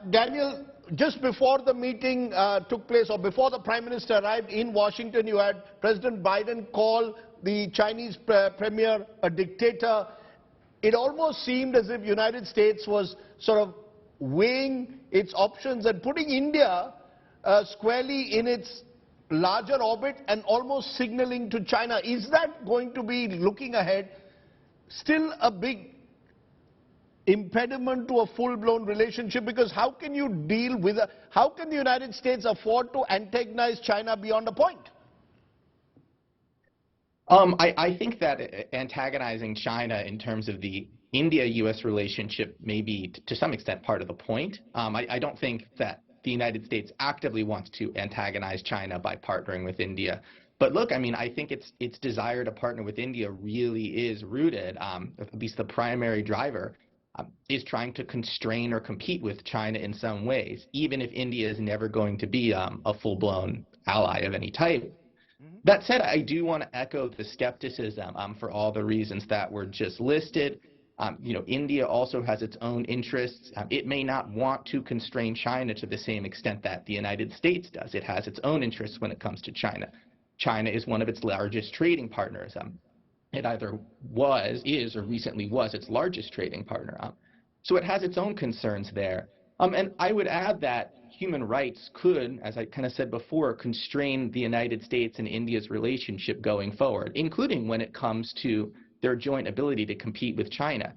Daniel, just before the meeting took place, or before the Prime Minister arrived in Washington, you had President Biden call the Chinese premier a dictator. It almost seemed as if the United States was sort of weighing its options and putting India squarely in its larger orbit and almost signaling to China. Is that going to be, looking ahead, still a big impediment to a full-blown relationship? Because how can you deal with how can the United States afford to antagonize China beyond a point? I think that antagonizing China in terms of the India-U.S. relationship may be, to some extent, part of the point. I don't think that the United States actively wants to antagonize China by partnering with India. But look, I mean, I think its desire to partner with India really is rooted, at least the primary driver, is trying to constrain or compete with China in some ways, even if India is never going to be a full-blown ally of any type. That said, I do want to echo the skepticism for all the reasons that were just listed. India also has its own interests. It may not want to constrain China to the same extent that the United States does. It has its own interests when it comes to China. China is one of its largest trading partners. It either was, is, or recently was its largest trading partner. So it has its own concerns there. And I would add that human rights could, as I kind of said before, constrain the United States and India's relationship going forward, including when it comes to their joint ability to compete with China.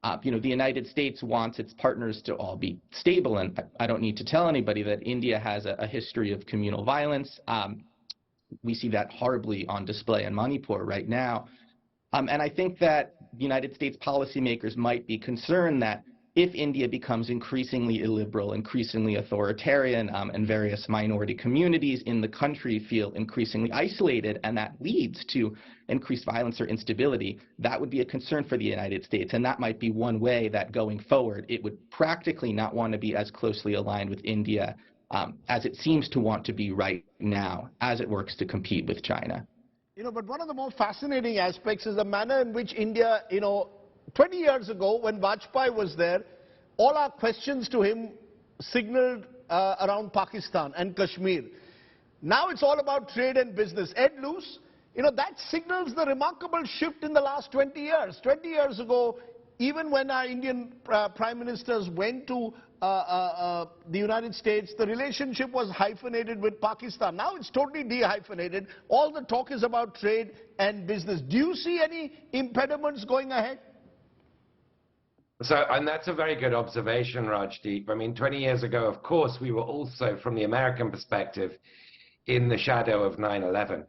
The United States wants its partners to all be stable, and I don't need to tell anybody that India has a history of communal violence. We see that horribly on display in Manipur right now. And I think that United States policymakers might be concerned that if India becomes increasingly illiberal, increasingly authoritarian, and various minority communities in the country feel increasingly isolated, and that leads to increased violence or instability, that would be a concern for the United States. And that might be one way that going forward, it would practically not want to be as closely aligned with India as it seems to want to be right now, as it works to compete with China. But one of the more fascinating aspects is the manner in which India, 20 years ago, when Vajpayee was there, all our questions to him signaled around Pakistan and Kashmir. Now it's all about trade and business. Ed Luce, that signals the remarkable shift in the last 20 years. 20 years ago, even when our Indian prime ministers went to the United States, the relationship was hyphenated with Pakistan. Now it's totally de-hyphenated. All the talk is about trade and business. Do you see any impediments going ahead? And that's a very good observation, Rajdeep. I mean, 20 years ago, of course, we were also, from the American perspective, in the shadow of 9/11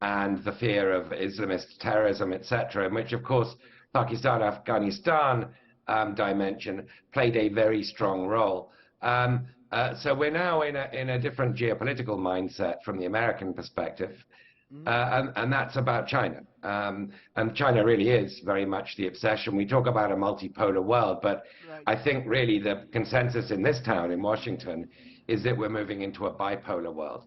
and the fear of Islamist terrorism, etc., in which, of course, Pakistan, Afghanistan dimension played a very strong role. So we're now in a different geopolitical mindset from the American perspective. And that's about China. And China really is very much the obsession. We talk about a multipolar world, but I think really the consensus in this town, in Washington, is that we're moving into a bipolar world.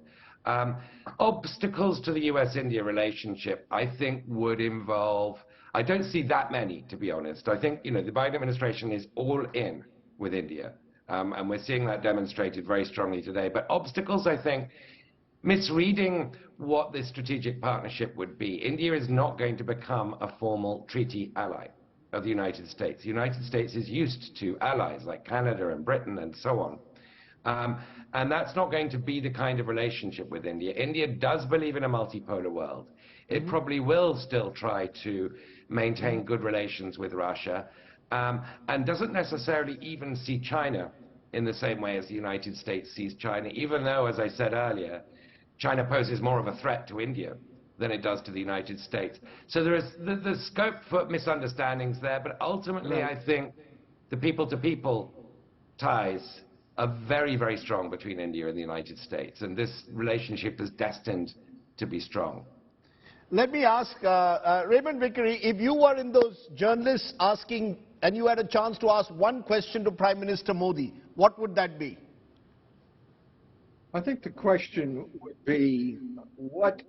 Obstacles to the US-India relationship, I think, would involve, I don't see that many, to be honest. I think, the Biden administration is all in with India. And we're seeing that demonstrated very strongly today. But obstacles, I think, misreading what this strategic partnership would be. India is not going to become a formal treaty ally of the United States. The United States is used to allies like Canada and Britain and so on. And that's not going to be the kind of relationship with India. India does believe in a multipolar world. It probably will still try to maintain good relations with Russia, and doesn't necessarily even see China in the same way as the United States sees China, even though, as I said earlier, China poses more of a threat to India than it does to the United States. So there is the scope for misunderstandings there, but ultimately I think the people-to-people ties are very, very strong between India and the United States, and this relationship is destined to be strong. Let me ask Raymond Vickery, if you were in those journalists asking, and you had a chance to ask one question to Prime Minister Modi, what would that be? I think the question would be, what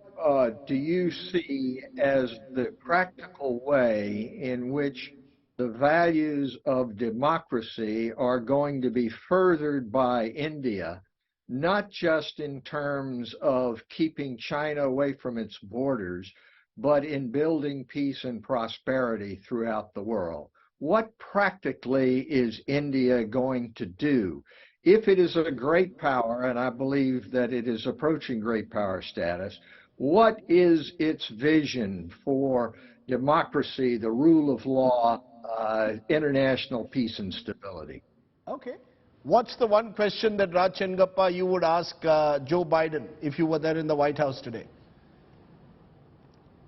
do you see as the practical way in which the values of democracy are going to be furthered by India, not just in terms of keeping China away from its borders, but in building peace and prosperity throughout the world. What practically is India going to do? If it is a great power, and I believe that it is approaching great power status, what is its vision for democracy, the rule of law, international peace and stability? Okay. What's the one question that Raj Chengappa you would ask Joe Biden if you were there in the White House today?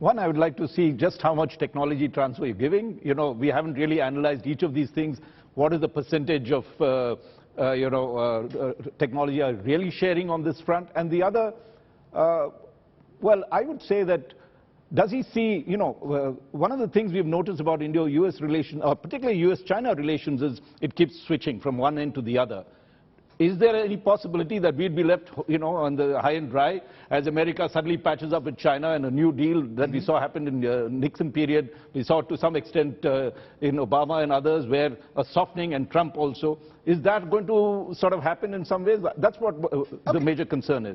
One, I would like to see just how much technology transfer you're giving. You know, we haven't really analyzed each of these things. What is the percentage of, technology are really sharing on this front? And the other, well, I would say that, does he see, one of the things we've noticed about Indo-US relations, particularly US-China relations, is it keeps switching from one end to the other. Is there any possibility that we'd be left, on the high and dry as America suddenly patches up with China and a new deal that we saw happen in the Nixon period? We saw to some extent in Obama and others where a softening, and Trump also. Is that going to sort of happen in some ways? That's what the major concern is.